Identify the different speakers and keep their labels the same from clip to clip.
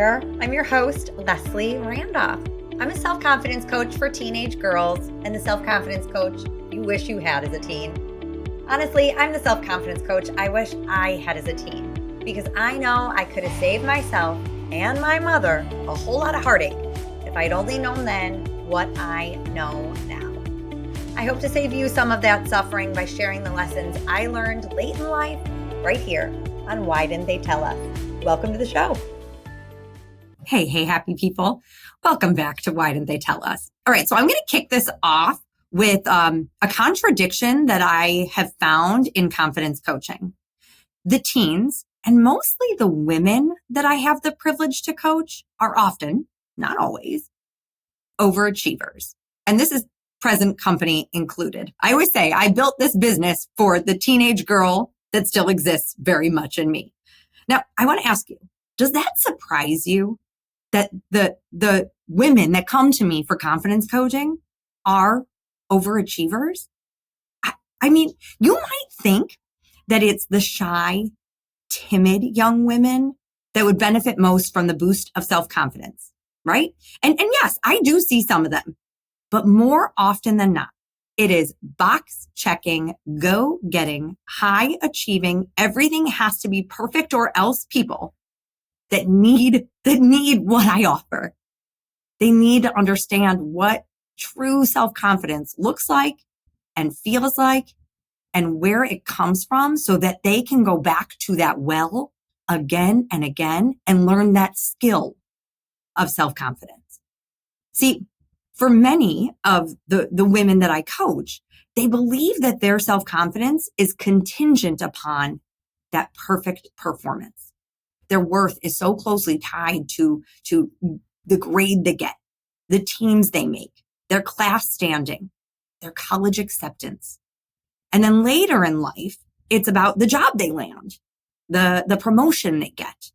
Speaker 1: there. I'm your host, Leslie Randolph. I'm a self-confidence coach for teenage girls and the self-confidence coach you wish you had as a teen. Honestly, I'm the self-confidence coach I wish I had as a teen because I know I could have saved myself and my mother a whole lot of heartache if I'd only known then what I know now. I hope to save you some of that suffering by sharing the lessons I learned late in life right here on Why Didn't They Tell Us? Welcome to the show.
Speaker 2: Hey, happy people. Welcome back to Why Didn't They Tell Us? All right, so I'm going to kick this off with a contradiction that I have found in confidence coaching. The teens, and mostly the women that I have the privilege to coach, are often, not always, overachievers. And this is present company included. I always say I built this business for the teenage girl that still exists very much in me. Now, I want to ask you, does that surprise you that the women that come to me for confidence coaching are overachievers? I mean, you might think that it's the shy, timid young women that would benefit most from the boost of self-confidence, right? And yes, I do see some of them, but more often than not, it is box checking, go getting, high achieving, everything has to be perfect or else people that need what I offer. They need to understand what true self-confidence looks like and feels like and where it comes from so that they can go back to that well again and again and learn that skill of self-confidence. See, for many of the women that I coach, they believe that their self-confidence is contingent upon that perfect performance. Their worth is so closely tied to the grade they get, the teams they make, their class standing, their college acceptance. And then later in life, it's about the job they land, the promotion they get,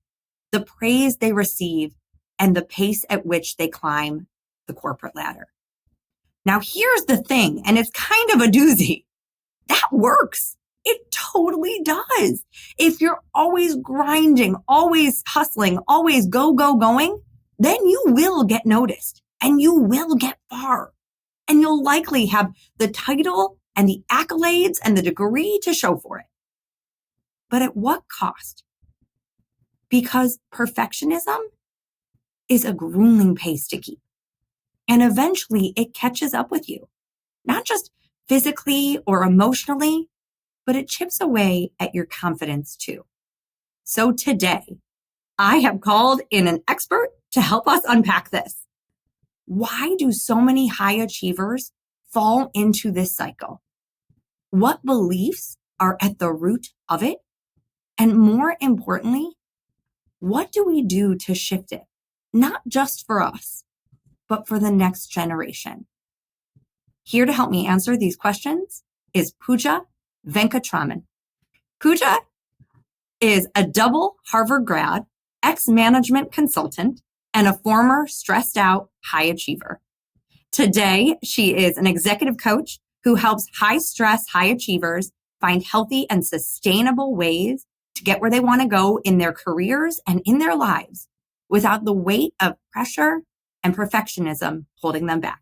Speaker 2: the praise they receive, and the pace at which they climb the corporate ladder. Now, here's the thing, and it's kind of a doozy. That works. It totally does. If you're always grinding, always hustling, always going, then you will get noticed and you will get far. And you'll likely have the title and the accolades and the degree to show for it. But at what cost? Because perfectionism is a grueling pace to keep. And eventually it catches up with you, not just physically or emotionally, but it chips away at your confidence too. So today, I have called in an expert to help us unpack this. Why do so many high achievers fall into this cycle? What beliefs are at the root of it? And more importantly, what do we do to shift it? Not just for us, but for the next generation. Here to help me answer these questions is Pooja Venkatraman. Pooja is a double Harvard grad, ex-management consultant, and a former stressed out high achiever. Today, she is an executive coach who helps high stress, high achievers find healthy and sustainable ways to get where they want to go in their careers and in their lives without the weight of pressure and perfectionism holding them back.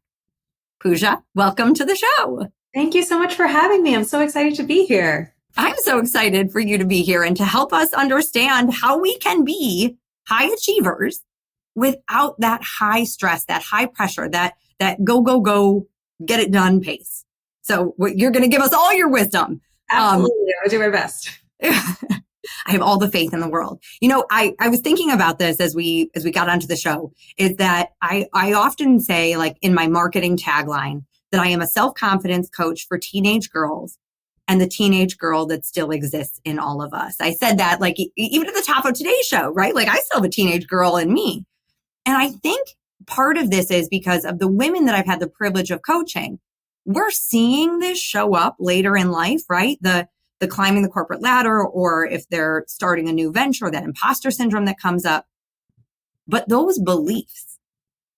Speaker 2: Pooja, welcome to the show.
Speaker 3: Thank you so much for having me. I'm so excited to be here.
Speaker 2: I'm so excited for you to be here and to help us understand how we can be high achievers without that high stress, that high pressure, that go, get it done pace. So you're going to give us all your wisdom.
Speaker 3: Absolutely. I'll do my best.
Speaker 2: I have all the faith in the world. You know, I was thinking about this as we got onto the show, is that I often say, like in my marketing tagline, that I am a self-confidence coach for teenage girls and the teenage girl that still exists in all of us. I said that like even at the top of today's show, right? Like I still have a teenage girl in me. And I think part of this is because of the women that I've had the privilege of coaching. We're seeing this show up later in life, right? The climbing the corporate ladder, or if they're starting a new venture, that imposter syndrome that comes up. But those beliefs,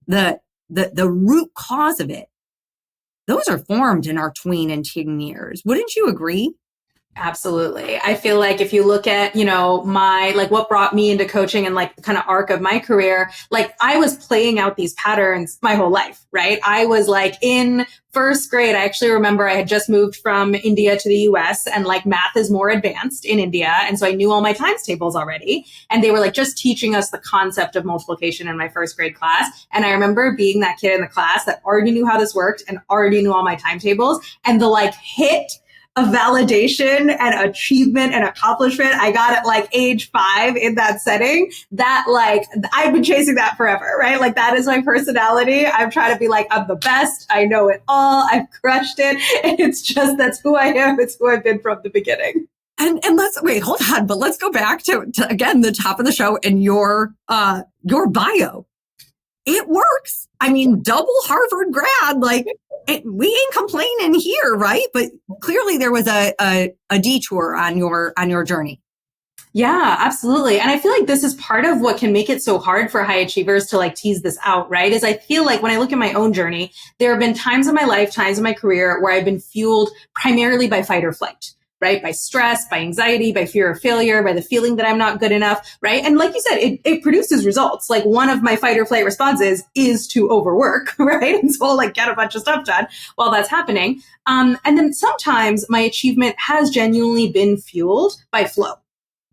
Speaker 2: the root cause of it, those are formed in our tween and teen years. Wouldn't you agree?
Speaker 3: Absolutely. I feel like if you look at, my, like what brought me into coaching and like the kind of arc of my career, like I was playing out these patterns my whole life, right? I was like in first grade. I actually remember I had just moved from India to the US and like math is more advanced in India. And so I knew all my times tables already. And they were like just teaching us the concept of multiplication in my first grade class. And I remember being that kid in the class that already knew how this worked and already knew all my timetables, and the like hit of validation and achievement and accomplishment I got at like age 5 in that setting, that like I've been chasing that forever, right? Like that is my personality. I'm trying to be like, I'm the best. I know it all. I've crushed it. And it's just, that's who I am. It's who I've been from the beginning.
Speaker 2: And let's wait, hold on, but let's go back to again, the top of the show and your bio. It works. I mean, double Harvard grad, like we ain't complaining here, right? But clearly there was a detour on your journey.
Speaker 3: Yeah, absolutely. And I feel like this is part of what can make it so hard for high achievers to like tease this out, right? Is I feel like when I look at my own journey, there have been times in my life, times in my career where I've been fueled primarily by fight or flight. Right? By stress, by anxiety, by fear of failure, by the feeling that I'm not good enough, right? And like you said, it produces results. Like one of my fight or flight responses is to overwork, right? And so I'll like get a bunch of stuff done while that's happening. And then sometimes my achievement has genuinely been fueled by flow.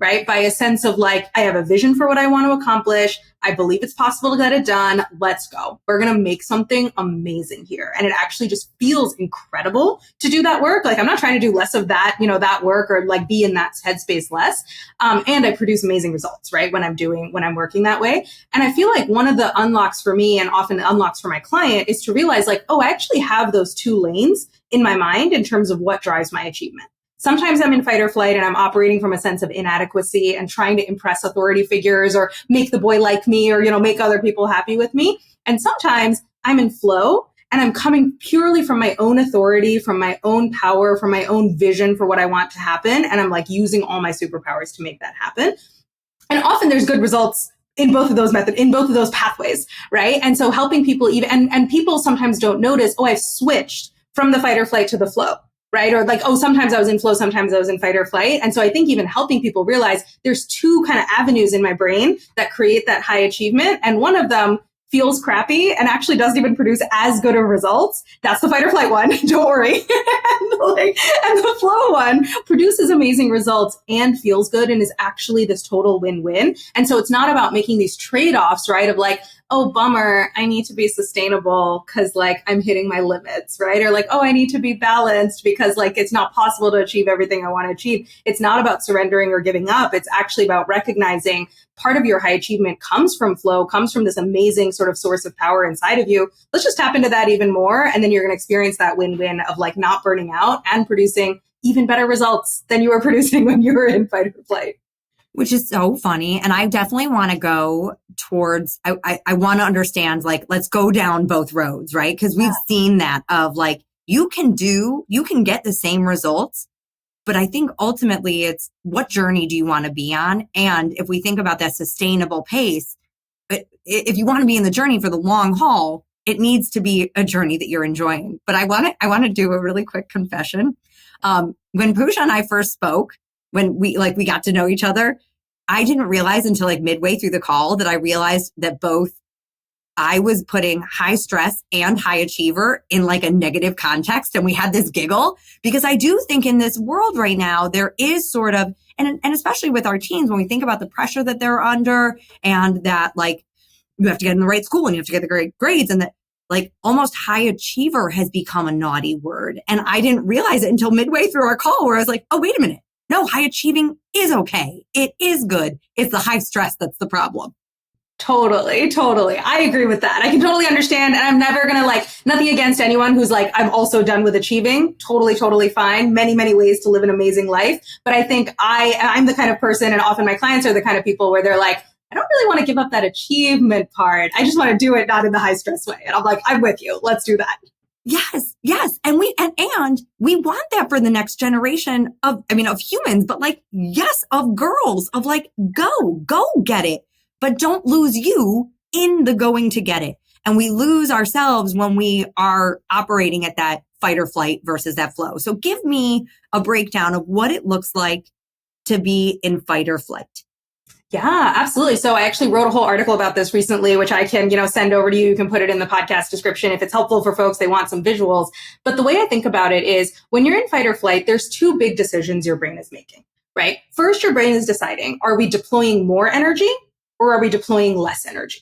Speaker 3: Right? By a sense of like, I have a vision for what I want to accomplish. I believe it's possible to get it done. Let's go. We're going to make something amazing here. And it actually just feels incredible to do that work. Like I'm not trying to do less of that, that work or like be in that headspace less. And I produce amazing results, right? When I'm working that way. And I feel like one of the unlocks for me and often unlocks for my client is to realize like, oh, I actually have those two lanes in my mind in terms of what drives my achievement. Sometimes I'm in fight or flight and I'm operating from a sense of inadequacy and trying to impress authority figures or make the boy like me or, make other people happy with me. And sometimes I'm in flow and I'm coming purely from my own authority, from my own power, from my own vision for what I want to happen. And I'm like using all my superpowers to make that happen. And often there's good results in both of those pathways, right? And so helping people and people sometimes don't notice, oh, I've switched from the fight or flight to the flow. Right? Or like, oh, sometimes I was in flow, sometimes I was in fight or flight. And so I think even helping people realize there's two kind of avenues in my brain that create that high achievement. And one of them feels crappy and actually doesn't even produce as good of results. That's the fight or flight one. Don't worry. and the flow one produces amazing results and feels good and is actually this total win-win. And so it's not about making these trade-offs, right? Of like, oh, bummer, I need to be sustainable because like I'm hitting my limits, right? Or like, oh, I need to be balanced because like it's not possible to achieve everything I want to achieve. It's not about surrendering or giving up. It's actually about recognizing part of your high achievement comes from flow, comes from this amazing sort of source of power inside of you. Let's just tap into that even more. And then you're going to experience that win-win of like not burning out and producing even better results than you were producing when you were in fight or flight.
Speaker 2: Which is so funny. And I definitely want to go towards, I want to understand, like, let's go down both roads, right? Because we've seen that of like, you can get the same results, but I think ultimately it's what journey do you want to be on? And if we think about that sustainable pace, if you want to be in the journey for the long haul, it needs to be a journey that you're enjoying. But I want to do a really quick confession. When Pooja and I first spoke, when we got to know each other, I didn't realize until like midway through the call that I realized that both I was putting high stress and high achiever in like a negative context. And we had this giggle because I do think in this world right now, there is sort of, and especially with our teens, when we think about the pressure that they're under and that like you have to get in the right school and you have to get the great grades and that like almost high achiever has become a naughty word. And I didn't realize it until midway through our call where I was like, oh, wait a minute. No, high achieving is okay. It is good. It's the high stress that's the problem.
Speaker 3: Totally. I agree with that. I can totally understand. And I'm never going to nothing against anyone who's like, I'm also done with achieving. Totally fine. Many, many ways to live an amazing life. But I think I'm the kind of person, and often my clients are the kind of people where they're like, I don't really want to give up that achievement part. I just want to do it not in the high stress way. And I'm like, I'm with you. Let's do that.
Speaker 2: Yes. And we want that for the next generation of humans, but of girls, of go get it, but don't lose you in the going to get it. And we lose ourselves when we are operating at that fight or flight versus that flow. So give me a breakdown of what it looks like to be in fight or flight.
Speaker 3: Yeah, absolutely. So I actually wrote a whole article about this recently, which I can, send over to you. You can put it in the podcast description if it's helpful for folks. They want some visuals. But the way I think about it is when you're in fight or flight, there's two big decisions your brain is making, right? First, your brain is deciding, are we deploying more energy or are we deploying less energy,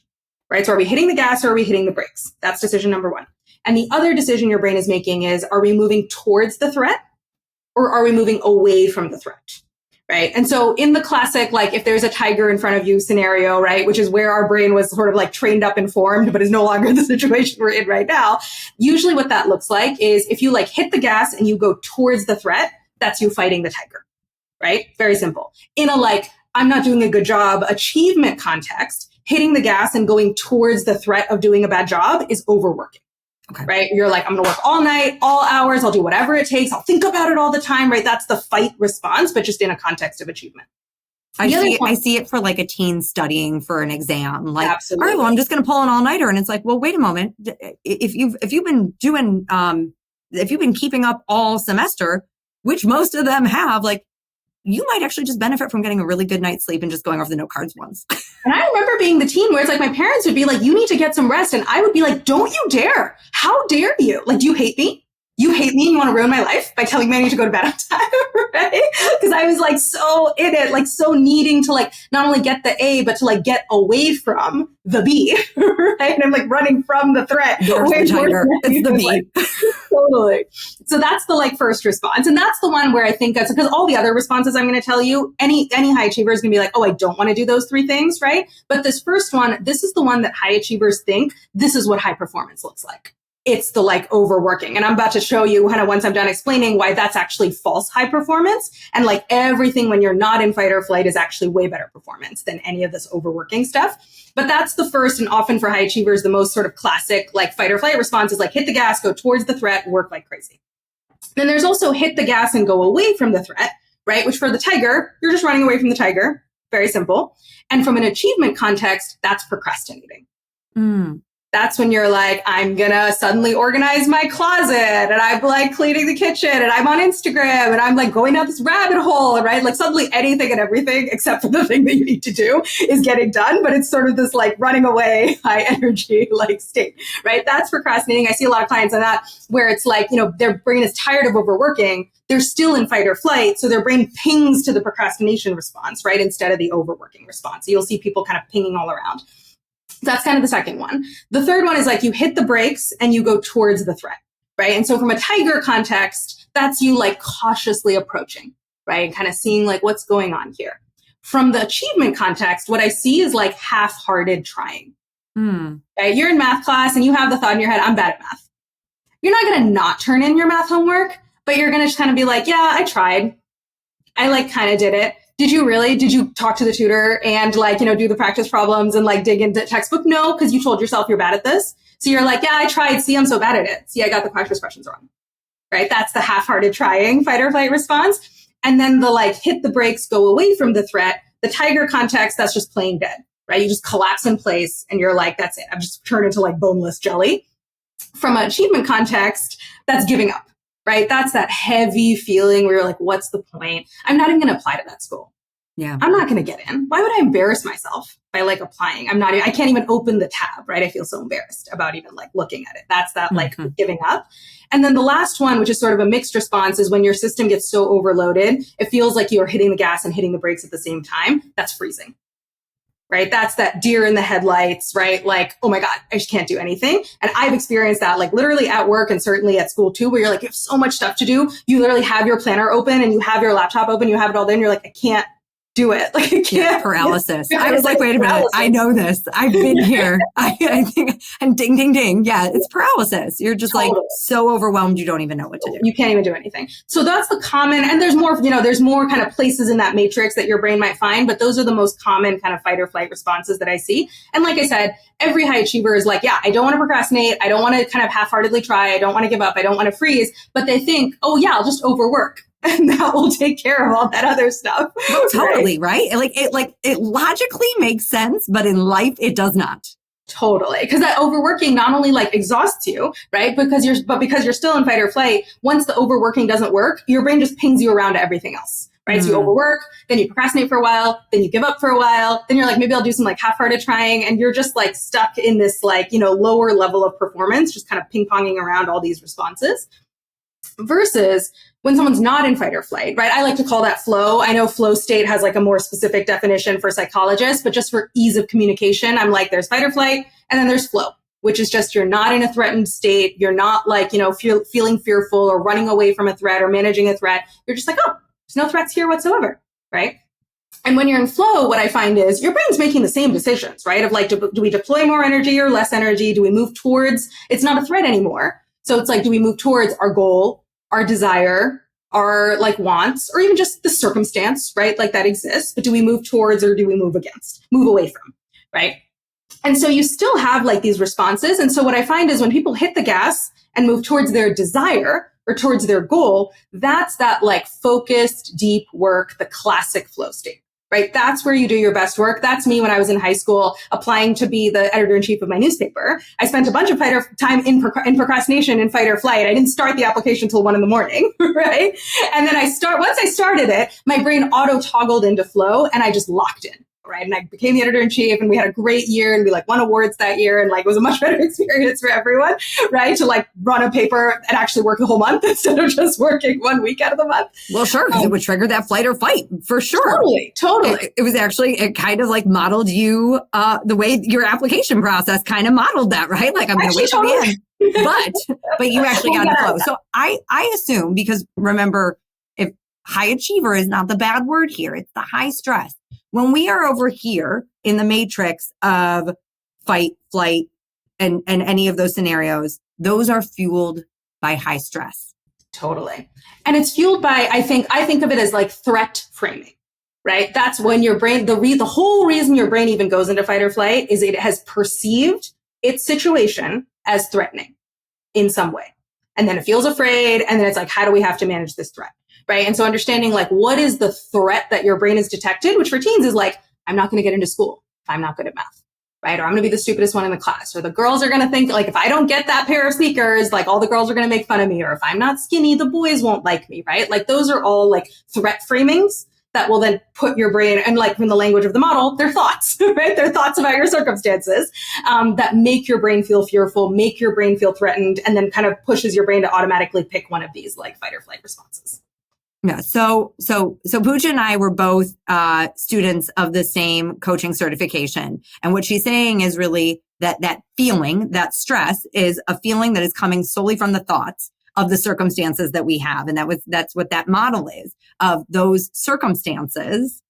Speaker 3: right? So are we hitting the gas or are we hitting the brakes? That's decision number one. And the other decision your brain is making is, are we moving towards the threat or are we moving away from the threat? Right. And so in the classic, like if there's a tiger in front of you scenario, right, which is where our brain was sort of like trained up and formed, but is no longer the situation we're in right now. Usually what that looks like is if you like hit the gas and you go towards the threat, that's you fighting the tiger, right? Very simple. In a like, I'm not doing a good job achievement context, hitting the gas and going towards the threat of doing a bad job is overworking. Okay. Right? You're like, I'm going to work all night, all hours. I'll do whatever it takes. I'll think about it all the time, right? That's the fight response, but just in a context of achievement.
Speaker 2: I see it for like a teen studying for an exam. Like,
Speaker 3: absolutely.
Speaker 2: All right, well, I'm just going to pull an all-nighter. And it's like, well, wait a moment. If you've been keeping up all semester, which most of them have, like, you might actually just benefit from getting a really good night's sleep and just going over the note cards once.
Speaker 3: And I remember being the teen where it's like my parents would be like, you need to get some rest. And I would be like, don't you dare. How dare you? Like, do you hate me? You hate me and you want to ruin my life by telling me I need to go to bed on time, right? Because I was like so in it, like so needing to like not only get the A, but to like get away from the B, right? And I'm like running from the threat.
Speaker 2: It's the B.
Speaker 3: Like, totally. So that's the like first response. And that's the one where I think that's because all the other responses I'm going to tell you, any high achiever is going to be like, oh, I don't want to do those three things, right? But this first one, this is the one that high achievers think this is what high performance looks like. It's the like overworking. And I'm about to show you kind of once I'm done explaining why that's actually false high performance. And like everything when you're not in fight or flight is actually way better performance than any of this overworking stuff. But that's the first and often for high achievers, the most sort of classic like fight or flight response is like hit the gas, go towards the threat, work like crazy. Then there's also hit the gas and go away from the threat, right? Which for the tiger, you're just running away from the tiger. Very simple. And from an achievement context, that's procrastinating. That's when you're like, I'm going to suddenly organize my closet and I'm like cleaning the kitchen and I'm on Instagram and I'm like going down this rabbit hole, right? Like suddenly anything and everything except for the thing that you need to do is getting done. But it's sort of this like running away, high energy like state, right? That's procrastinating. I see a lot of clients on that where it's like, their brain is tired of overworking. They're still in fight or flight. So their brain pings to the procrastination response, right? Instead of the overworking response. So you'll see people kind of pinging all around. That's kind of the second one. The third one is like you hit the brakes and you go towards the threat, right? And so from a tiger context, that's you like cautiously approaching, right? And kind of seeing like what's going on here. From the achievement context, what I see is like half-hearted trying. Right? You're in math class and you have the thought in your head, I'm bad at math. You're not going to not turn in your math homework, but you're going to just kind of be like, yeah, I tried. I like kind of did it. Did you really? Did you talk to the tutor and like, do the practice problems and like dig into textbook? No, because you told yourself you're bad at this. So you're like, yeah, I tried. See, I'm so bad at it. See, I got the practice questions wrong, right? That's the half-hearted trying fight or flight response. And then the like hit the brakes, go away from the threat. The tiger context, that's just playing dead, right? You just collapse in place and you're like, that's it. I've just turned into like boneless jelly. From an achievement context, that's giving up. Right? That's that heavy feeling where you're like, what's the point? I'm not even going to apply to that school.
Speaker 2: Yeah.
Speaker 3: I'm not going to get in. Why would I embarrass myself by like applying? I can't even open the tab, right? I feel so embarrassed about even like looking at it. That's that like giving up. And then the last one, which is sort of a mixed response, is when your system gets so overloaded, it feels like you're hitting the gas and hitting the brakes at the same time. That's freezing. Right? That's that deer in the headlights, right? Like, oh my God, I just can't do anything. And I've experienced that like literally at work and certainly at school too, where you're like, you have so much stuff to do. You literally have your planner open and you have your laptop open, you have it all there and you're like, I can't do it. Like, I can't.
Speaker 2: Yeah, paralysis. I was like, wait a minute. I know this. I've been here. I think, and ding, ding, ding. Yeah, it's paralysis. You're just like so overwhelmed. You don't even know what to do.
Speaker 3: You can't even do anything. So that's the common, and there's more, there's more kind of places in that matrix that your brain might find, but those are the most common kind of fight or flight responses that I see. And like I said, every high achiever is like, yeah, I don't want to procrastinate. I don't want to kind of half-heartedly try. I don't want to give up. I don't want to freeze. But they think, oh yeah, I'll just overwork. And that will take care of all that other stuff.
Speaker 2: Totally, right? It logically makes sense, but in life, it does not.
Speaker 3: Totally. Because that overworking not only like exhausts you, right? Because you're still in fight or flight. Once the overworking doesn't work, your brain just pings you around to everything else, right? So you overwork, then you procrastinate for a while, then you give up for a while, then you're like, maybe I'll do some like half-hearted trying. And you're just like stuck in this like, lower level of performance, just kind of ping-ponging around all these responses. Versus when someone's not in fight or flight, right? I like to call that flow. I know flow state has like a more specific definition for psychologists, but just for ease of communication, I'm like, there's fight or flight, and then there's flow, which is just you're not in a threatened state. You're not like, feeling fearful or running away from a threat or managing a threat. You're just like, oh, there's no threats here whatsoever, right? And when you're in flow, what I find is your brain's making the same decisions, right? Of like, do we deploy more energy or less energy? Do we move towards, it's not a threat anymore. So it's like, do we move towards our goal, our desire, our like wants, or even just the circumstance, right? Like that exists, but do we move towards or do we move away from, right? And so you still have like these responses. And so what I find is when people hit the gas and move towards their desire or towards their goal, that's that like focused, deep work, the classic flow state. Right? That's where you do your best work. That's me when I was in high school applying to be the editor-in-chief of my newspaper. I spent a bunch of time in procrastination and fight or flight. I didn't start the application till 1 a.m, right? And then once I started it, my brain auto-toggled into flow and I just locked in. Right. And I became the editor-in-chief and we had a great year and we like won awards that year and like it was a much better experience for everyone, right? To like run a paper and actually work the whole month instead of just working 1 week out of the month.
Speaker 2: Well, sure, because it would trigger that flight or fight for sure.
Speaker 3: Totally.
Speaker 2: It kind of like modeled you, the way your application process kind of modeled that, right? Like I'm going to wait till the end, but you actually got the flow. So I assume, because remember, if high achiever is not the bad word here, it's the high stress. When we are over here in the matrix of fight, flight, and any of those scenarios, those are fueled by high stress.
Speaker 3: Totally. And it's fueled by, I think of it as like threat framing, right? That's when your brain, the whole reason your brain even goes into fight or flight is it has perceived its situation as threatening in some way. And then it feels afraid. And then it's like, how do we have to manage this threat? Right. And so understanding like what is the threat that your brain has detected, which for teens is like, I'm not going to get into school if I'm not good at math. Right. Or I'm going to be the stupidest one in the class, or the girls are going to think like, if I don't get that pair of sneakers, like all the girls are going to make fun of me, or if I'm not skinny, the boys won't like me. Right. Like those are all like threat framings that will then put your brain, and like from the language of the model, they're thoughts, right? They're thoughts about your circumstances that make your brain feel fearful, make your brain feel threatened, and then kind of pushes your brain to automatically pick one of these like fight or flight responses.
Speaker 2: Yeah. So Pooja and I were both students of the same coaching certification. And what she's saying is really that feeling, that stress is a feeling that is coming solely from the thoughts of the circumstances that we have. And that's what that model is of those circumstances.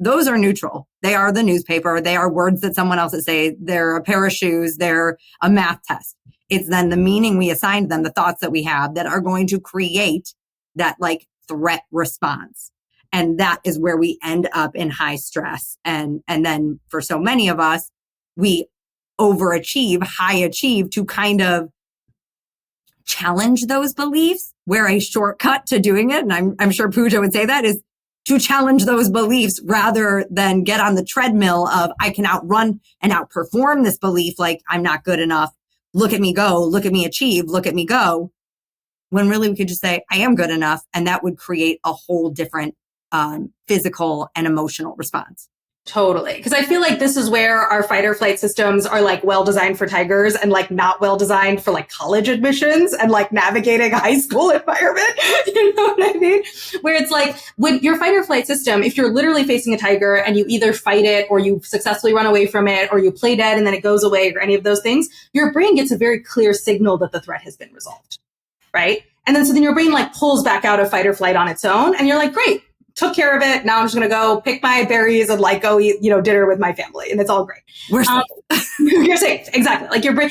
Speaker 2: Those are neutral. They are the newspaper. They are words that someone else would say. They're a pair of shoes. They're a math test. It's then the meaning we assign them, the thoughts that we have that are going to create that like threat response. And that is where we end up in high stress. And then for so many of us, we overachieve, high achieve to kind of challenge those beliefs, where a shortcut to doing it, and I'm sure Pooja would say that, is to challenge those beliefs rather than get on the treadmill of I can outrun and outperform this belief like I'm not good enough. Look at me go, look at me achieve, look at me go. When really we could just say, I am good enough. And that would create a whole different physical and emotional response.
Speaker 3: Totally. Because I feel like this is where our fight or flight systems are like well designed for tigers and like not well designed for like college admissions and like navigating a high school environment. You know what I mean? Where it's like when your fight or flight system, if you're literally facing a tiger and you either fight it or you successfully run away from it or you play dead and then it goes away or any of those things, your brain gets a very clear signal that the threat has been resolved. Right. And then so then your brain like pulls back out of fight or flight on its own. And you're like, great, took care of it. Now I'm just going to go pick my berries and like go eat, dinner with my family. And it's all great.
Speaker 2: We're safe.
Speaker 3: You're safe. Exactly. Like your brain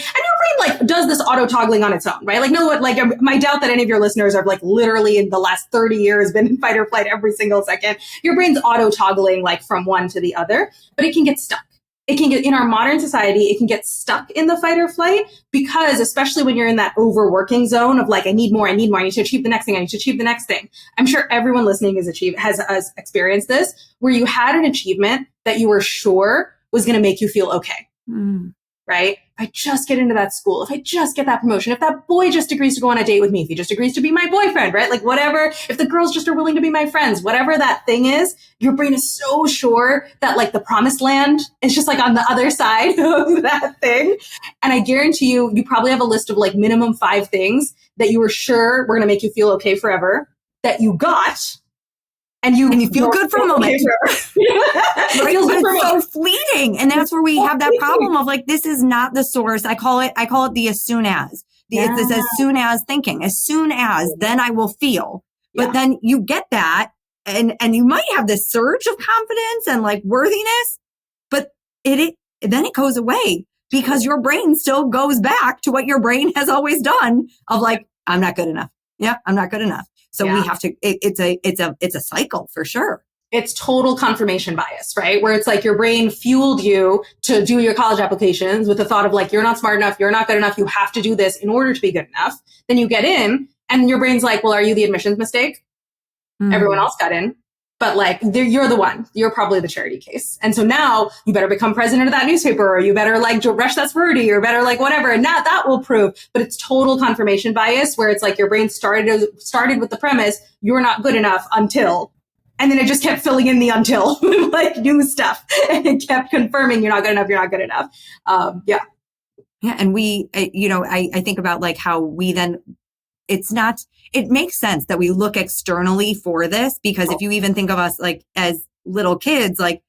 Speaker 3: like does this auto toggling on its own. Right. Like, I doubt that any of your listeners have like literally in the last 30 years been in fight or flight every single second. Your brain's auto toggling like from one to the other, but it can get stuck. It can get in our modern society, it can get stuck in the fight or flight because especially when you're in that overworking zone of like, I need more, I need to achieve the next thing, I need to achieve the next thing. I'm sure everyone listening has experienced this where you had an achievement that you were sure was going to make you feel okay. right? If I just get into that school, if I just get that promotion, if that boy just agrees to go on a date with me, if he just agrees to be my boyfriend, right? Like whatever, if the girls just are willing to be my friends, whatever that thing is, your brain is so sure that like the promised land is just like on the other side of that thing. And I guarantee you, you probably have a list of like minimum 5 things that you were sure were going to make you feel okay forever, that you got. And you
Speaker 2: feel good for a moment. Right? But it's so fleeting. And that's where we have that problem of like, this is not the source. I call it the as soon as. It's this as soon as thinking. As soon as, then I will feel. But then you get that and you might have this surge of confidence and like worthiness, but then it goes away because your brain still goes back to what your brain has always done of like, I'm not good enough. Yeah, I'm not good enough. So we have to, it's a cycle for sure.
Speaker 3: It's total confirmation bias, right? Where it's like your brain fueled you to do your college applications with the thought of like, you're not smart enough, you're not good enough, you have to do this in order to be good enough. Then you get in and your brain's like, well, are you the admissions mistake? Everyone else got in. But like, you're the one. You're probably the charity case. And so now you better become president of that newspaper, or you better like rush that sorority, or better like whatever. And that will prove. But it's total confirmation bias where it's like your brain started with the premise, you're not good enough until. And then it just kept filling in the until with like new stuff. And it kept confirming you're not good enough, you're not good enough. Yeah.
Speaker 2: And we, I think about like how we then, it makes sense that we look externally for this, because if you even think of us like as little kids, like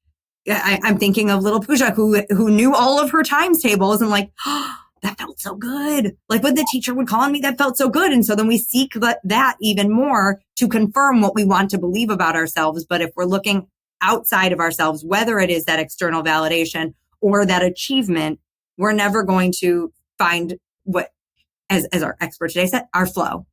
Speaker 2: I'm thinking of little Pooja who knew all of her times tables and like, oh, that felt so good. Like when the teacher would call on me, that felt so good. And so then we seek that even more to confirm what we want to believe about ourselves. But if we're looking outside of ourselves, whether it is that external validation or that achievement, we're never going to find what, as our expert today said, our flow,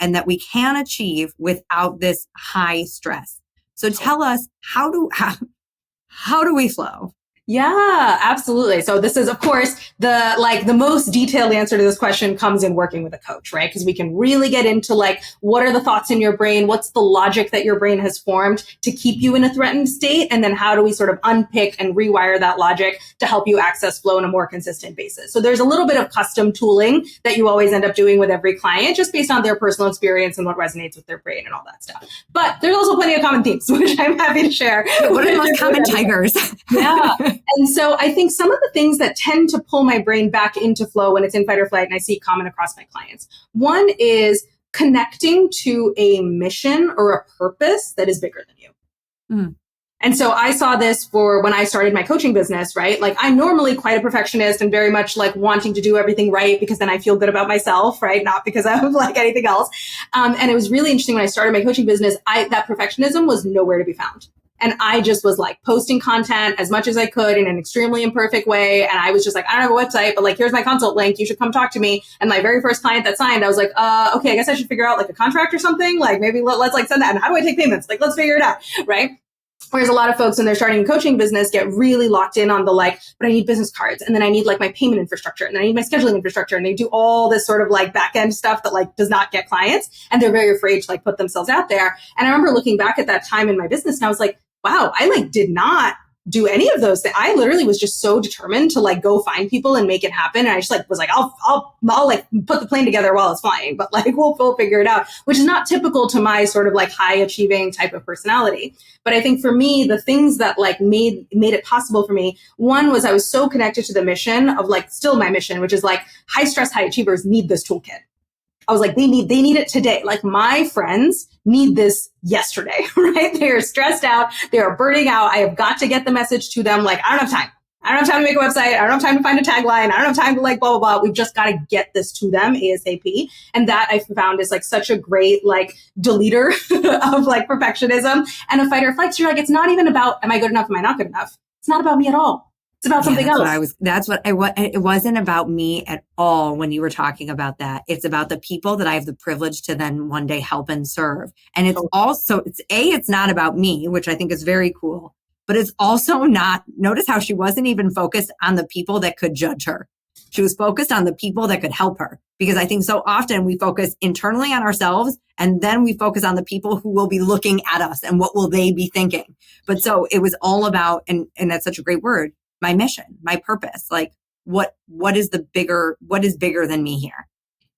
Speaker 2: and that we can achieve without this high stress. So tell us, how do we flow?
Speaker 3: Yeah, absolutely. So this is, of course, the most detailed answer to this question comes in working with a coach, right? Because we can really get into like, what are the thoughts in your brain? What's the logic that your brain has formed to keep you in a threatened state? And then how do we sort of unpick and rewire that logic to help you access flow on a more consistent basis? So there's a little bit of custom tooling that you always end up doing with every client, just based on their personal experience and what resonates with their brain and all that stuff. But there's also plenty of common themes, which I'm happy to share.
Speaker 2: What are the most common tigers?
Speaker 3: Yeah. And so I think some of the things that tend to pull my brain back into flow when it's in fight or flight, and I see common across my clients. One is connecting to a mission or a purpose that is bigger than you. And so I saw this for when I started my coaching business, right? Like I'm normally quite a perfectionist and very much like wanting to do everything right because then I feel good about myself, right? Not because of like anything else. And it was really interesting when I started my coaching business, that perfectionism was nowhere to be found. And I just was like posting content as much as I could in an extremely imperfect way. And I was just like, I don't have a website, but like, here's my consult link. You should come talk to me. And my very first client that signed, I was like, okay, I guess I should figure out like a contract or something. Like maybe let's like send that. And how do I take payments? Like, let's figure it out. Right. Whereas a lot of folks when they're starting a coaching business get really locked in on the like, but I need business cards and then I need like my payment infrastructure and then I need my scheduling infrastructure. And they do all this sort of like back end stuff that like does not get clients. And they're very afraid to like put themselves out there. And I remember looking back at that time in my business and I was like, wow, I like did not do any of those things. I literally was just so determined to like go find people and make it happen. And I just like was like, I'll like put the plane together while it's flying, but like we'll figure it out, which is not typical to my sort of like high achieving type of personality. But I think for me, the things that like made it possible for me, one was I was so connected to the mission of like still my mission, which is like high stress, high achievers need this toolkit. I was like, they need it today. Like my friends need this yesterday, right? They are stressed out. They are burning out. I have got to get the message to them. Like, I don't have time. I don't have time to make a website. I don't have time to find a tagline. I don't have time to like blah, blah, blah. We've just got to get this to them ASAP. And that I found is like such a great like deleter of like perfectionism and a fight or flight. So you're like, it's not even about, am I good enough? Am I not good enough? It's not about me at all. It's about something else.
Speaker 2: It wasn't about me at all when you were talking about that. It's about the people that I have the privilege to then one day help and serve. And it's also, it's not about me, which I think is very cool, but it's also not, notice how she wasn't even focused on the people that could judge her. She was focused on the people that could help her, because I think so often we focus internally on ourselves and then we focus on the people who will be looking at us and what will they be thinking. But so it was all about, and that's such a great word, my mission, my purpose. Like, what is bigger than me here?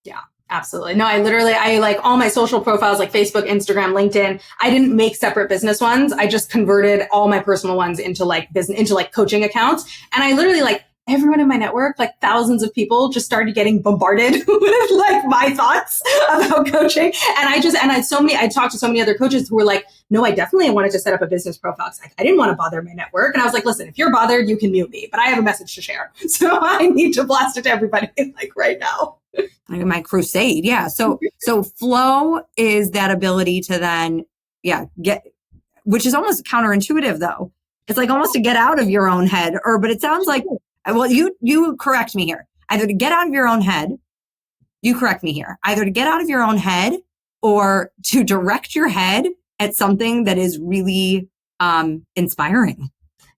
Speaker 3: Yeah. Absolutely. No, I like all my social profiles, like Facebook, Instagram, LinkedIn. I didn't make separate business ones. I just converted all my personal ones into like business, into like coaching accounts. And I literally like everyone in my network, like thousands of people just started getting bombarded with like my thoughts about coaching. And I talked to so many other coaches who were like, no, I definitely wanted to set up a business profile. It's like, I didn't want to bother my network. And I was like, listen, if you're bothered, you can mute me, but I have a message to share. So I need to blast it to everybody like right now.
Speaker 2: My crusade. Yeah. So flow is that ability to then, get, which is almost counterintuitive though. It's like almost to get out of your own head but it sounds like, well, you correct me here. Either to get out of your own head, you correct me here, either to get out of your own head or to direct your head at something that is really, inspiring.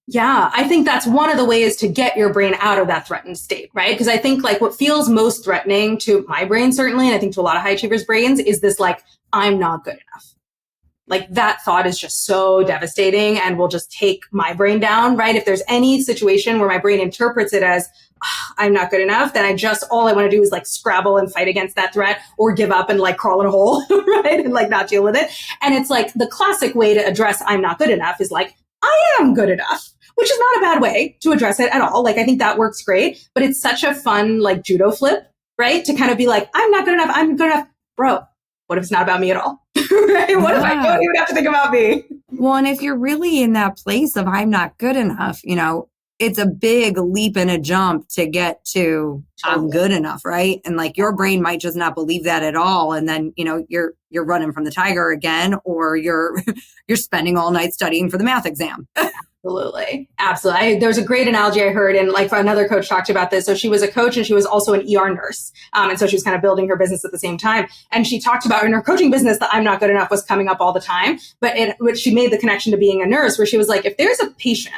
Speaker 3: Yeah, I think that's one of the ways to get your brain out of that threatened state, right? Because I think like what feels most threatening to my brain, certainly, and I think to a lot of high achievers' brains, is this like, I'm not good enough. Like that thought is just so devastating and will just take my brain down, right? If there's any situation where my brain interprets it as, I'm not good enough, then all I want to do is like scrabble and fight against that threat or give up and like crawl in a hole, right? And like not deal with it. And it's like the classic way to address I'm not good enough is like, I am good enough. Which is not a bad way to address it at all. Like, I think that works great, but it's such a fun, like, judo flip, right? To kind of be like, I'm not good enough. I'm good enough. Bro, what if it's not about me at all? Right? What if I don't even have to think about me?
Speaker 2: Well, and if you're really in that place of I'm not good enough, it's a big leap and a jump to get to I'm good enough, right? And like your brain might just not believe that at all. And then, you're running from the tiger again, or you're spending all night studying for the math exam.
Speaker 3: Absolutely. There's a great analogy I heard, and like another coach talked about this. So she was a coach and she was also an ER nurse. And so she was kind of building her business at the same time. And she talked about in her coaching business that I'm not good enough was coming up all the time. But she made the connection to being a nurse where she was like, if there's a patient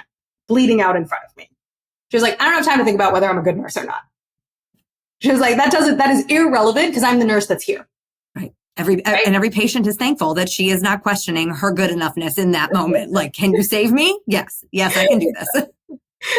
Speaker 3: bleeding out in front of me, she was like, I don't have time to think about whether I'm a good nurse or not. She was like, that is irrelevant because I'm the nurse that's here.
Speaker 2: And every patient is thankful that she is not questioning her good enoughness in that moment. Like, can you save me? Yes, I can do this.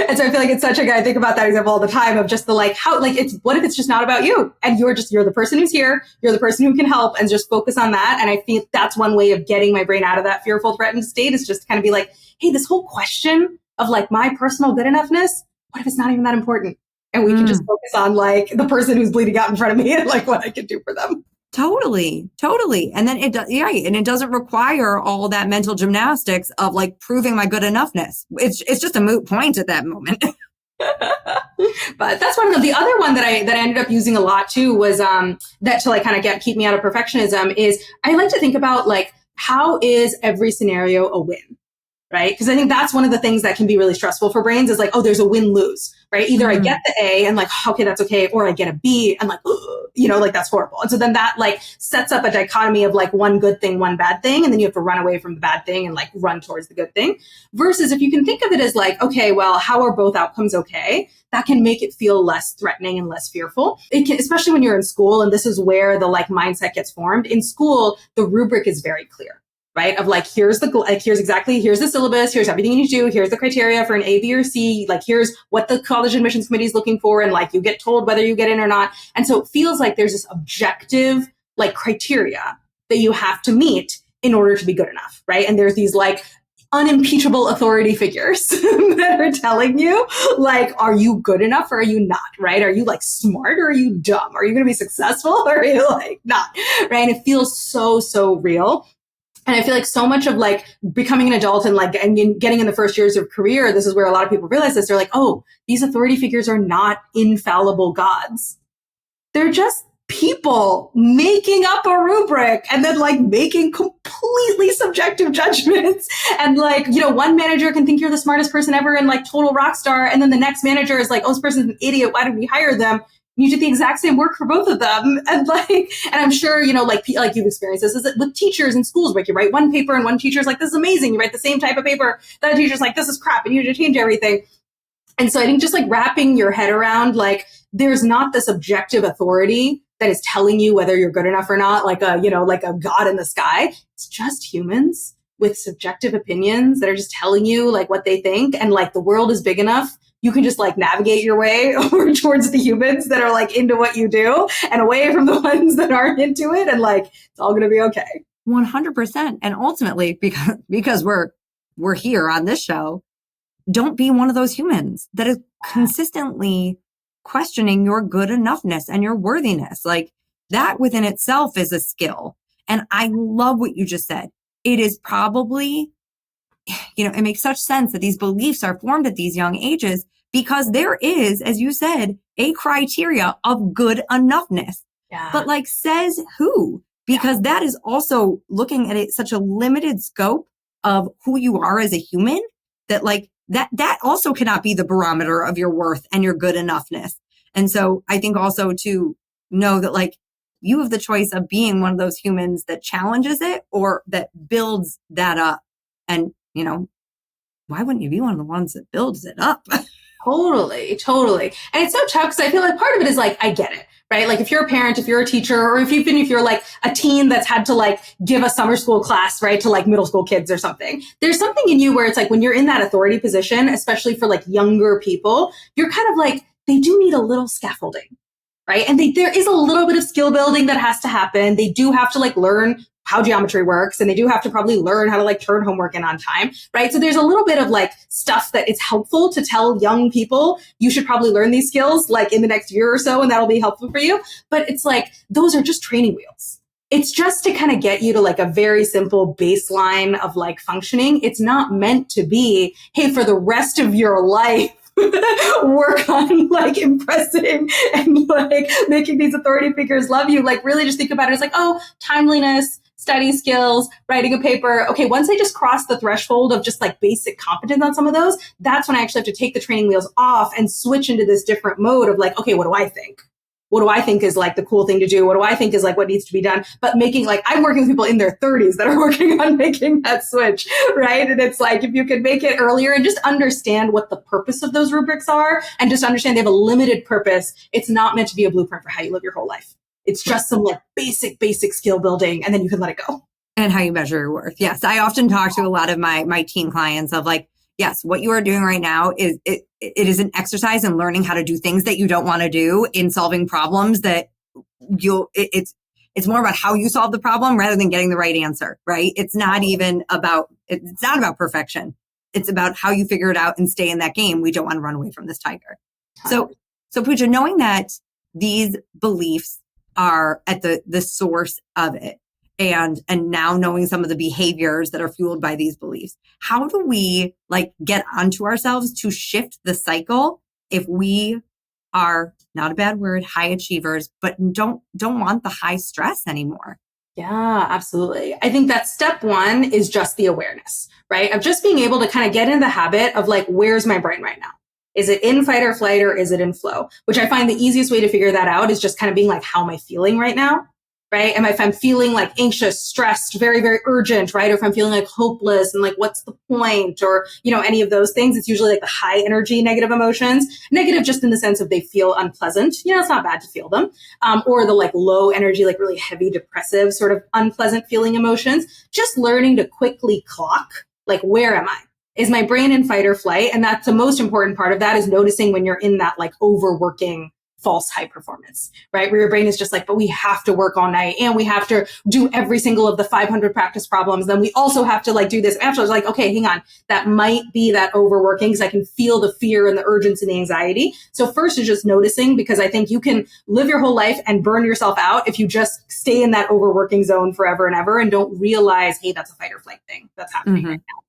Speaker 3: And so I feel like it's such a good, I think about that example all the time of just the like, how, like, what if it's just not about you? And you're the person who's here. You're the person who can help, and just focus on that. And I think that's one way of getting my brain out of that fearful, threatened state, is just to kind of be like, hey, this whole question of like my personal good enoughness, what if it's not even that important? And we can just focus on like the person who's bleeding out in front of me and like what I can do for them.
Speaker 2: Totally. And then and it doesn't require all that mental gymnastics of like proving my good enoughness. It's just a moot point at that moment.
Speaker 3: But that's one of the other one that I ended up using a lot too was that to like kind of keep me out of perfectionism is I like to think about like, how is every scenario a win? Right? Because I think that's one of the things that can be really stressful for brains is like, oh, there's a win-lose, right? Either I get the A and like, okay, that's okay. Or I get a B and like, like that's horrible. And so then that like sets up a dichotomy of like one good thing, one bad thing. And then you have to run away from the bad thing and like run towards the good thing. Versus if you can think of it as like, okay, well, how are both outcomes okay? That can make it feel less threatening and less fearful. It can, especially when you're in school. And this is where the like mindset gets formed. In school, the rubric is very clear. Right? Of like, here's the syllabus, here's everything you need to do, here's the criteria for an A, B, or C, like here's what the college admissions committee is looking for, and like you get told whether you get in or not. And so it feels like there's this objective like criteria that you have to meet in order to be good enough, right? And there's these like unimpeachable authority figures that are telling you like, are you good enough or are you not, right? Are you like smart or are you dumb? Are you going to be successful or are you like not, right? And it feels so real. And I feel like so much of like becoming an adult and like and getting in the first years of career, this is where a lot of people realize this. They're like, oh, these authority figures are not infallible gods. They're just people making up a rubric and then like making completely subjective judgments. And like, one manager can think you're the smartest person ever and like total rock star. And then the next manager is like, oh, this person's an idiot. Why did we hire them? You did the exact same work for both of them. And I'm sure, like you've experienced this is with teachers in schools, like you write one paper and one teacher's like, this is amazing. You write the same type of paper. That a teacher's like, this is crap. And you need to change everything. And so I think just like wrapping your head around, like, there's not this objective authority that is telling you whether you're good enough or not, like a god in the sky. It's just humans with subjective opinions that are just telling you like what they think. And like the world is big enough. you can just like navigate your way over towards the humans that are like into what you do and away from the ones that aren't into it. And like, it's all going to be okay.
Speaker 2: 100%. And ultimately, because we're here on this show, don't be one of those humans that is consistently questioning your good enoughness and your worthiness. Like that within itself is a skill. And I love what you just said. It is probably, it makes such sense that these beliefs are formed at these young ages because there is, as you said, a criteria of good enoughness.
Speaker 3: Yeah.
Speaker 2: But like says who? Because that is also looking at it such a limited scope of who you are as a human that like that also cannot be the barometer of your worth and your good enoughness. And so I think also to know that like you have the choice of being one of those humans that challenges it or that builds that up. And, why wouldn't you be one of the ones that builds it up?
Speaker 3: Totally. And it's so tough because I feel like part of it is like, I get it, right? Like if you're a parent, if you're a teacher, or if you're like a teen that's had to like give a summer school class, right, to like middle school kids or something, there's something in you where it's like when you're in that authority position, especially for like younger people, you're kind of like, they do need a little scaffolding, right? And there is a little bit of skill building that has to happen. They do have to like learn how geometry works, and they do have to probably learn how to like turn homework in on time, right? So there's a little bit of like stuff that it's helpful to tell young people, you should probably learn these skills like in the next year or so, and that'll be helpful for you. But it's like, those are just training wheels. It's just to kind of get you to like a very simple baseline of like functioning. It's not meant to be, hey, for the rest of your life, work on like impressing and like making these authority figures love you. Like really just think about it as like, oh, timeliness, study skills, writing a paper. Okay, once I just cross the threshold of just like basic competence on some of those, that's when I actually have to take the training wheels off and switch into this different mode of like, okay, what do I think? What do I think is like the cool thing to do? What do I think is like what needs to be done? But making like, I'm working with people in their 30s that are working on making that switch, right? And it's like, if you can make it earlier and just understand what the purpose of those rubrics are and just understand they have a limited purpose. It's not meant to be a blueprint for how you live your whole life. It's just some like basic skill building, and then you can let it go.
Speaker 2: And how you measure your worth. Yes. I often talk to a lot of my teen clients of like, yes, what you are doing right now is it is an exercise in learning how to do things that you don't want to do, in solving problems that it's more about how you solve the problem rather than getting the right answer, right? It's not about perfection. It's about how you figure it out and stay in that game. We don't want to run away from this tiger. So Pooja, knowing that these beliefs are at the source of it, and now knowing some of the behaviors that are fueled by these beliefs, how do we like get onto ourselves to shift the cycle if we are, not a bad word, high achievers, but don't want the high stress anymore?
Speaker 3: Yeah, absolutely. I think that step one is just the awareness, right? Of just being able to kind of get in the habit of like, where's my brain right now? Is it in fight or flight, or is it in flow? Which I find the easiest way to figure that out is just kind of being like, how am I feeling right now? Right? And if I'm feeling like anxious, stressed, very, very urgent, right? Or if I'm feeling like hopeless and like, what's the point? Or, any of those things, it's usually like the high energy negative emotions. Negative just in the sense of they feel unpleasant. It's not bad to feel them. Or the like low energy, like really heavy, depressive, sort of unpleasant feeling emotions. Just learning to quickly clock, like, where am I? Is my brain in fight or flight? And that's the most important part of that, is noticing when you're in that like overworking false high performance, right? Where your brain is just like, but we have to work all night and we have to do every single of the 500 practice problems. Then we also have to like do this. After I was like, okay, hang on. That might be that overworking, because I can feel the fear and the urgency and the anxiety. So first is just noticing, because I think you can live your whole life and burn yourself out if you just stay in that overworking zone forever and ever and don't realize, hey, that's a fight or flight thing that's happening right now.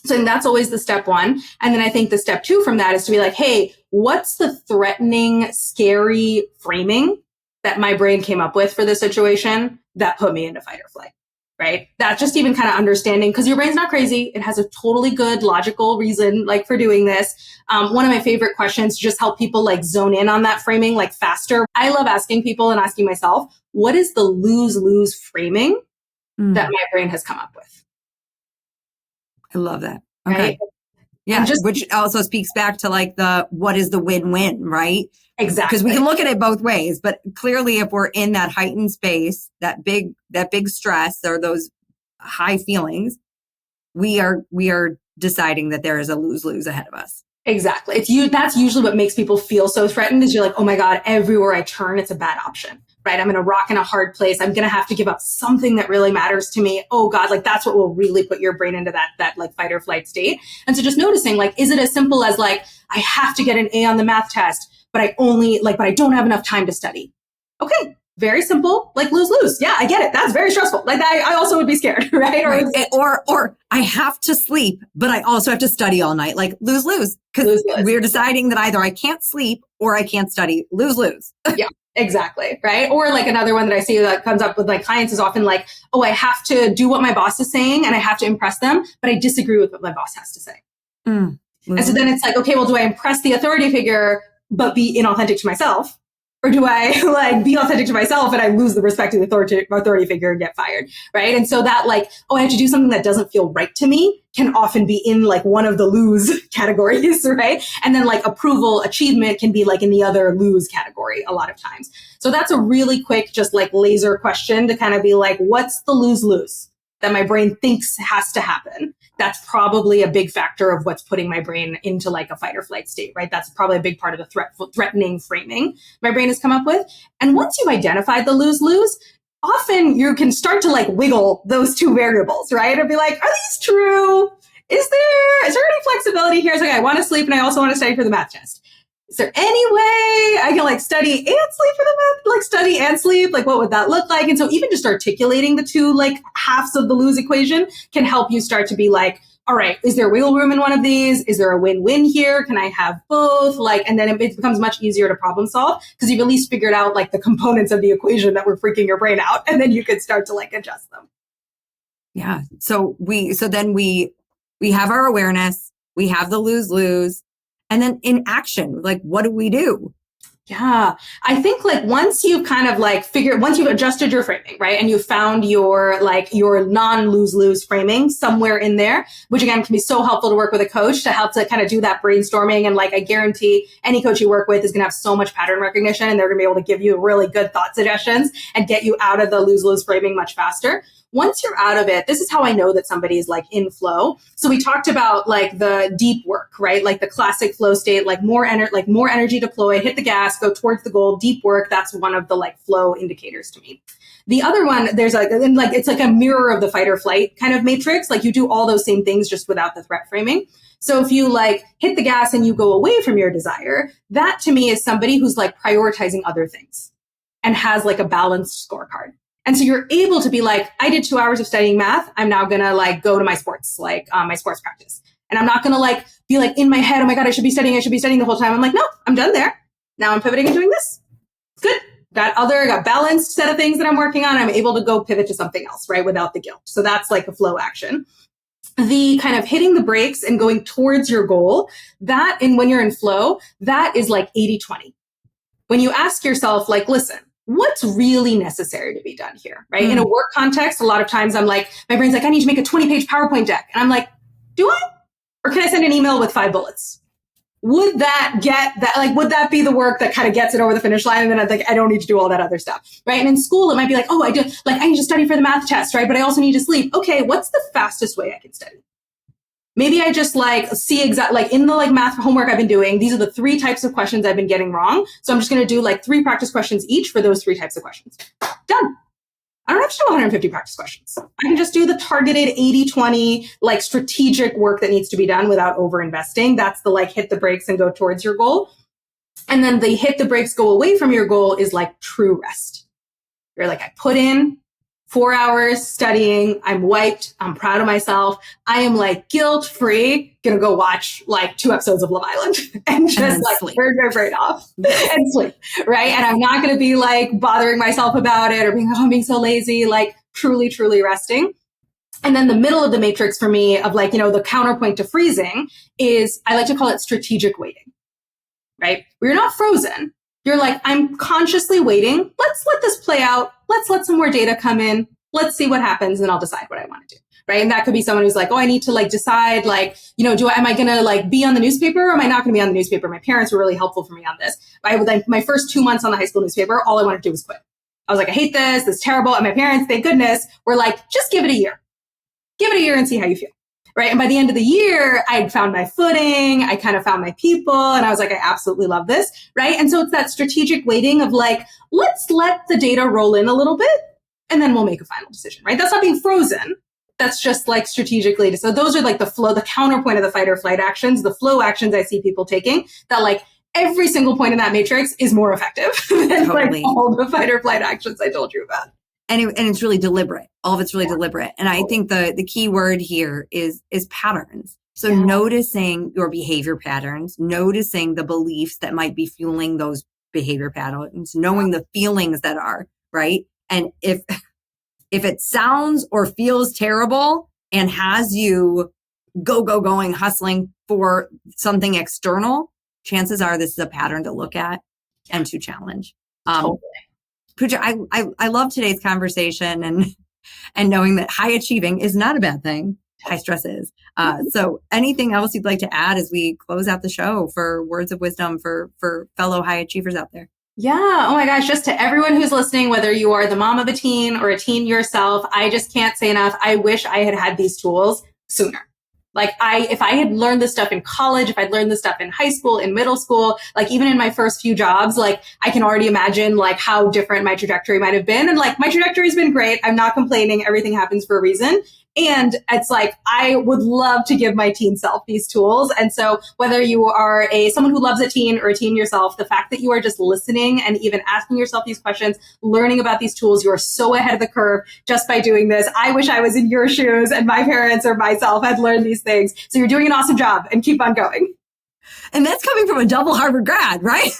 Speaker 3: So that's always the step one. And then I think the step two from that is to be like, hey, what's the threatening, scary framing that my brain came up with for this situation that put me into fight or flight, right? That's just even kind of understanding, because your brain's not crazy. It has a totally good logical reason like for doing this. One of my favorite questions to just help people like zone in on that framing like faster. I love asking people and asking myself, what is the lose-lose framing that my brain has come up with?
Speaker 2: I love that. Okay.
Speaker 3: Right?
Speaker 2: Yeah. Which also speaks back to like what is the win-win, right?
Speaker 3: Exactly.
Speaker 2: Because we can look at it both ways, but clearly if we're in that heightened space, that big stress or those high feelings, we are deciding that there is a lose-lose ahead of us.
Speaker 3: Exactly. That's usually what makes people feel so threatened is you're like, oh my God, everywhere I turn, it's a bad option, right? I'm in a rock and a hard place. I'm going to have to give up something that really matters to me. Oh God, like that's what will really put your brain into that like fight or flight state. And so just noticing, like, is it as simple as like, I have to get an A on the math test, but I don't have enough time to study. Okay. Very simple, like lose. Yeah, I get it. That's very stressful. Like I also would be scared, right?
Speaker 2: Or I have to sleep, but I also have to study all night. Like lose. Because we're deciding that either I can't sleep or I can't study. Lose.
Speaker 3: Yeah, exactly. Right. Or like another one that I see that comes up with my clients is often like, oh, I have to do what my boss is saying and I have to impress them, but I disagree with what my boss has to say. And so then it's like, okay, well, do I impress the authority figure, but be inauthentic to myself? Or do I like be authentic to myself and I lose the respect of the authority figure and get fired, right? And so that like, oh, I have to do something that doesn't feel right to me can often be in like one of the lose categories, right? And then like approval, achievement can be like in the other lose category a lot of times. So that's a really quick, just like laser question to kind of be like, what's the lose that my brain thinks has to happen? That's probably a big factor of what's putting my brain into like a fight or flight state, right? That's probably a big part of the threatening framing my brain has come up with. And once you've identified the lose, often you can start to like wiggle those two variables, right? And be like, are these true? Is there any flexibility here? It's like, I want to sleep and I also want to study for the math test. Is there any way I can like study and sleep for the math, like study and sleep? Like what would that look like? And so even just articulating the two like halves of the lose equation can help you start to be like, all right, is there wiggle room in one of these? Is there a win-win here? Can I have both? Like, and then it becomes much easier to problem solve because you've at least figured out like the components of the equation that were freaking your brain out. And then you could start to like adjust them.
Speaker 2: Yeah. So then we have our awareness, we have the lose. And then in action, like, what do we do?
Speaker 3: Yeah. I think like once you've kind of like once you've adjusted your framing, right? And you found your non-lose framing somewhere in there, which again can be so helpful to work with a coach to help to kind of do that brainstorming. And like, I guarantee any coach you work with is going to have so much pattern recognition and they're going to be able to give you really good thought suggestions and get you out of the lose framing much faster. Once you're out of it, this is how I know that somebody's like in flow. So we talked about like the deep work, right? Like the classic flow state, like more energy deploy, hit the gas, go towards the goal, deep work. That's one of the like flow indicators to me. The other one, it's like a mirror of the fight or flight kind of matrix. Like you do all those same things just without the threat framing. So if you like hit the gas and you go away from your desire, that to me is somebody who's like prioritizing other things and has like a balanced scorecard. And so you're able to be like, I did 2 hours of studying math. I'm now going to like go to my sports, like my sports practice. And I'm not going to like be like in my head, oh my God, I should be studying the whole time. I'm like, no, I'm done there. Now I'm pivoting and doing this. Good. Got balanced set of things that I'm working on. I'm able to go pivot to something else, right? Without the guilt. So that's like a flow action. The kind of hitting the brakes and going towards your goal, when you're in flow, that is like 80-20. When you ask yourself, like, listen, what's really necessary to be done here, right? In a work context, a lot of times I'm like, my brain's like, I need to make a 20-page PowerPoint deck. And I'm like, do I? Or can I send an email with 5 bullets? Would that be the work that kind of gets it over the finish line? And then I'm like, I don't need to do all that other stuff, right? And in school, it might be like, oh, I need to study for the math test, right? But I also need to sleep. Okay, what's the fastest way I can study? Maybe I just like see in the like math homework I've been doing, these are the 3 types of questions I've been getting wrong. So I'm just going to do like 3 practice questions each for those 3 types of questions. Done. I don't have to do 150 practice questions. I can just do the targeted 80-20 like strategic work that needs to be done without over investing. That's the like hit the brakes and go towards your goal. And then the hit the brakes, go away from your goal is like true rest. You're like, I put in 4 hours studying. I'm wiped. I'm proud of myself. I am like guilt-free. Gonna go watch like 2 episodes of Love Island and just like burn my brain off and sleep, right? And I'm not gonna be like bothering myself about it or being, I'm being so lazy, like truly, truly resting. And then the middle of the matrix for me of like, the counterpoint to freezing is, I like to call it strategic waiting, right? Where you're not frozen. You're like, I'm consciously waiting. Let's let this play out. Let's let some more data come in. Let's see what happens and I'll decide what I want to do. Right. And that could be someone who's like, oh, I need to like decide like, am I going to like be on the newspaper or am I not going to be on the newspaper? My parents were really helpful for me on this. My first 2 months on the high school newspaper, all I wanted to do was quit. I was like, I hate this is terrible. And my parents, thank goodness, were like, just give it a year. Give it a year and see how you feel. right? And by the end of the year, I'd found my footing, I kind of found my people, and I was like, I absolutely love this, right? And so it's that strategic waiting of like, let's let the data roll in a little bit, and then we'll make a final decision, right? That's not being frozen. That's just like strategically. So those are like the flow, the counterpoint of the fight or flight actions, the flow actions I see people taking that like every single point in that matrix is more effective than like all the fight or flight actions I told you about.
Speaker 2: And it's really deliberate. All of it's really deliberate. And I think the key word here is patterns. So noticing your behavior patterns, noticing the beliefs that might be fueling those behavior patterns, knowing the feelings that are, right? And if it sounds or feels terrible and has you going, hustling for something external, chances are this is a pattern to look at and to challenge.
Speaker 3: Totally.
Speaker 2: Pooja, I love today's conversation and knowing that high achieving is not a bad thing. High stress is. So anything else you'd like to add as we close out the show for words of wisdom for fellow high achievers out there?
Speaker 3: Yeah. Oh my gosh. Just to everyone who's listening, whether you are the mom of a teen or a teen yourself, I just can't say enough. I wish I had these tools sooner. Like if I had learned this stuff in college, if I'd learned this stuff in high school, in middle school, like even in my first few jobs, like I can already imagine like how different my trajectory might have been. And like my trajectory's been great. I'm not complaining. Everything happens for a reason. And it's like, I would love to give my teen self these tools. And so whether you are someone who loves a teen or a teen yourself, the fact that you are just listening and even asking yourself these questions, learning about these tools, you are so ahead of the curve just by doing this. I wish I was in your shoes and my parents or myself had learned these things. So you're doing an awesome job and keep on going.
Speaker 2: And that's coming from a double Harvard grad, right?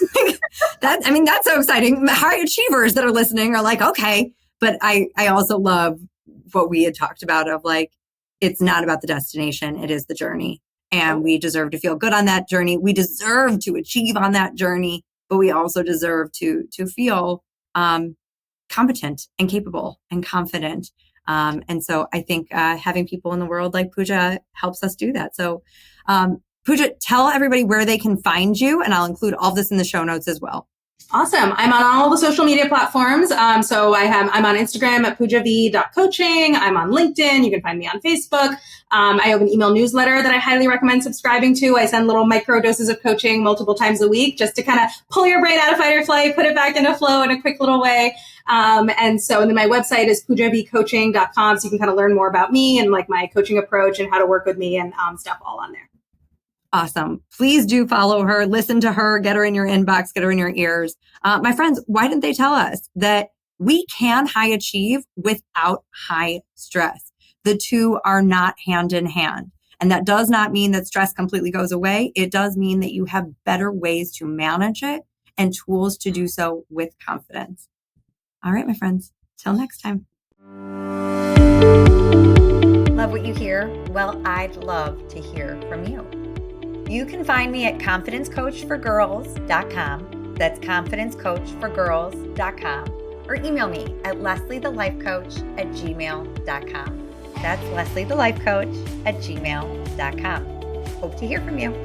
Speaker 2: That's so exciting. High achievers that are listening are like, okay, but I also love what we had talked about of like, it's not about the destination. It is the journey. And we deserve to feel good on that journey. We deserve to achieve on that journey, but we also deserve to feel competent and capable and confident. And so I think having people in the world like Pooja helps us do that. So Pooja, tell everybody where they can find you, and I'll include all of this in the show notes as well.
Speaker 3: Awesome. I'm on all the social media platforms. So I'm on Instagram at poojav.coaching. I'm on LinkedIn. You can find me on Facebook. I have an email newsletter that I highly recommend subscribing to. I send little micro doses of coaching multiple times a week just to kind of pull your brain out of fight or flight, put it back into flow in a quick little way. And then my website is poojavcoaching.com. So you can kind of learn more about me and like my coaching approach and how to work with me and stuff all on there.
Speaker 2: Awesome. Please do follow her, listen to her, get her in your inbox, get her in your ears. My friends, why didn't they tell us that we can high achieve without high stress? The two are not hand in hand. And that does not mean that stress completely goes away. It does mean that you have better ways to manage it and tools to do so with confidence. All right, my friends, till next time.
Speaker 1: Love what you hear? Well, I'd love to hear from you. You can find me at confidencecoachforgirls.com. That's confidencecoachforgirls.com. Or email me at lesliethelifecoach@gmail.com. That's lesliethelifecoach@gmail.com. Hope to hear from you.